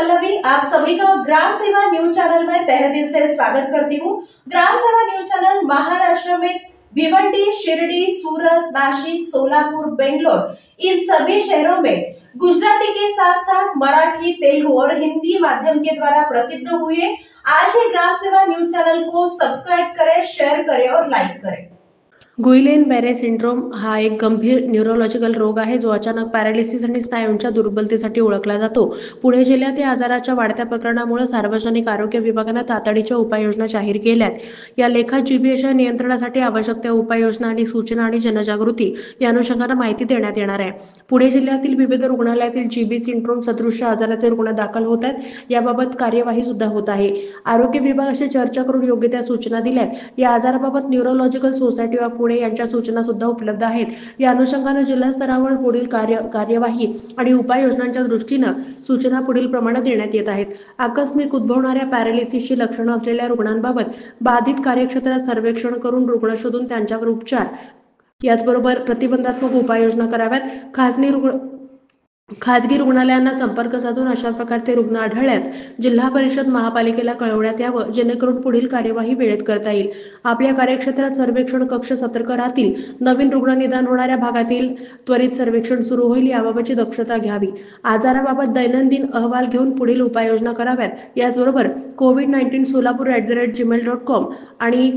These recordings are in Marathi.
पल्लवी, आप सभी का ग्राम सेवा न्यूज चैनल में तहे दिल से स्वागत करती हूँ। ग्राम सेवा न्यूज चैनल महाराष्ट्र में भिवंडी, शिरडी, सूरत, नासिक, सोलापुर, बेंगलोर इन सभी शहरों में गुजराती के साथ साथ मराठी, तेलुगु और हिंदी माध्यम के द्वारा प्रसिद्ध हुए। आज ही ग्राम सेवा न्यूज चैनल को सब्सक्राइब करें, शेयर करें और लाइक करें। गुइलेन-बॅरे सिंड्रोम हा एक गंभीर न्यूरोलॉजिकल रोग आहे जो अचानक पॅरालिसिस आणि स्नायूंच्या दुर्बलतेसाठी ओळखला जातो। पुणे जिल्ह्यात या आजाराच्या वाढत्या प्रकरणामुळे सार्वजनिक आरोग्य विभागाने तातडीच्या उपाययोजना जाहीर केल्यात। या लेखात जीबीएसच्या नियंत्रणासाठी आवश्यक त्या उपाययोजना आणि सूचना आणि जनजागृती या अनुषंगाने माहिती देण्यात येणार आहे। पुणे जिल्ह्यातील विविध रुग्णालयातील जीबी सिंड्रोम सदृश्य आजाराचे रुग्ण दाखल होत आहेत। याबाबत कार्यवाही सुद्धा होत आहे। आरोग्य विभागाशी चर्चा करून योग्य त्या सूचना दिल्यात। या आजाराबाबत न्यूरोलॉजिकल सोसायटी ऑफ पुणे यांच्या सूचना सुद्धा उपलब्ध आहेत। या अनुषंगाने जिल्हा स्तरावर पुढील कार्यवाही आणि उपाययोजनांच्या दृष्टीने सूचना पुढील प्रमाणे देण्यात येत आहेत। आकस्मिक उद्भवणाऱ्या पॅरालिसिसची लक्षणे असलेल्या रुग्णांबाबत बाधित कार्यक्षेत्रात सर्वेक्षण करून रुग्ण शोधून त्यांच्यावर उपचार याचबरोबर प्रतिबंधात्मक उपाययोजना कराव्यात। खाजगी रुग्णालयांना संपर्क साधून अशा प्रकारचे रुग्ण आढळल्यास जिल्हा परिषद महापालिकेला कळवण्यात यावं, जेणेकरून पुढील कार्यवाही वेळेत करता येईल। आपल्या कार्यक्षेत्रात सर्वेक्षण कक्ष सतर्क राहतील। नवीन रुग्ण निदान होणाऱ्या भागातील त्वरित सर्वेक्षण सुरू होईल, याबाबतची दक्षता घ्यावी। आजाराबाबत दैनंदिन अहवाल घेऊन पुढील उपाययोजना कराव्यात। याचबरोबर कोविड-19 solapur@gmail.com आणि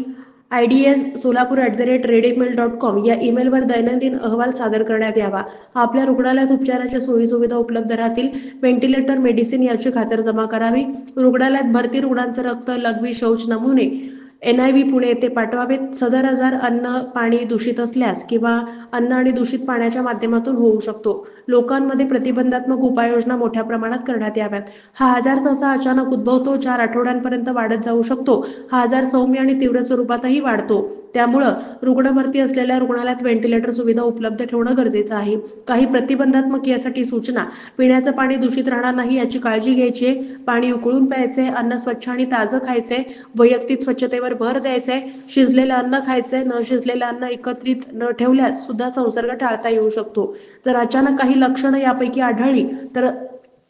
IDS solapur@redemail.com या ईमेलवर दैनंदिन अहवाल सादर करण्यात यावा। आपल्या रुग्णालयात उपचाराच्या सोयीसुविधा उपलब्ध राहतील। व्हेंटिलेटर, मेडिसिन याची खातरजमा करावी। रुग्णालयात भरती रुग्णांचे रक्त, लघवी, शौच नमुने NIV पुणे येथे पाठवावेत। सदर आजार अन्न, पाणी दूषित असल्यास किंवा अन्न आणि दूषित पाण्याच्या माध्यमातून होऊ शकतो। लोकांमध्ये प्रतिबंधात्मक उपाययोजना मोठ्या प्रमाणात करण्यात याव्यात। हा आजार सहसा अचानक उद्भवतो, 4 आठवड्यांपर्यंत वाढत जाऊ शकतो। हा आजार सौम्य आणि तीव्र स्वरूपातही वाढतो। त्यामुळे रुग्ण भरती असलेल्या रुग्णालयात व्हेंटिलेटर सुविधा उपलब्ध ठेवणं गरजेचं आहे। काही प्रतिबंधात्मक यासाठी सूचना: पिण्याचं पाणी दूषित राहणार नाही याची काळजी घ्यायची आहे। पाणी उकळून प्यायचे, अन्न स्वच्छ आणि ताजं खायचे, वैयक्तिक स्वच्छतेवर भर द्यायचे, शिजलेलं अन्न खायचे, न शिजलेलं अन्न एकत्रित न ठेवल्यास सुद्धा संसर्ग टाळता येऊ शकतो। जर अचानक काही लक्षणं यापैकी आढळली तर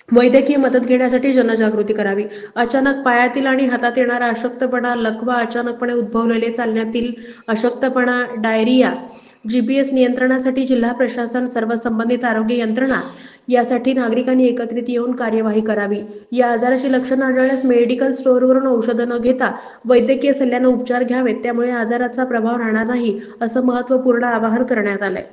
वैद्यकीय मदत घेण्यासाठी जनजागृती करावी। अचानक पायातील आणि हातात येणारा अशक्तपणा, लकवा, अचानकपणे उद्भवलेले चालण्यातील अशक्तपणा, डायरिया जीबीएस नियंत्रणासाठी जिल्हा प्रशासन, सर्व संबंधित आरोग्य यंत्रणा यासाठी नागरिकांनी एकत्रित येऊन कार्यवाही करावी। या आजाराची लक्षणं आढळल्यास मेडिकल स्टोअरवरून औषधं न घेता वैद्यकीय सल्ल्याने उपचार घ्यावेत, त्यामुळे आजाराचा प्रभाव राहणार नाही, असं महत्त्वपूर्ण आवाहन करण्यात आलंय।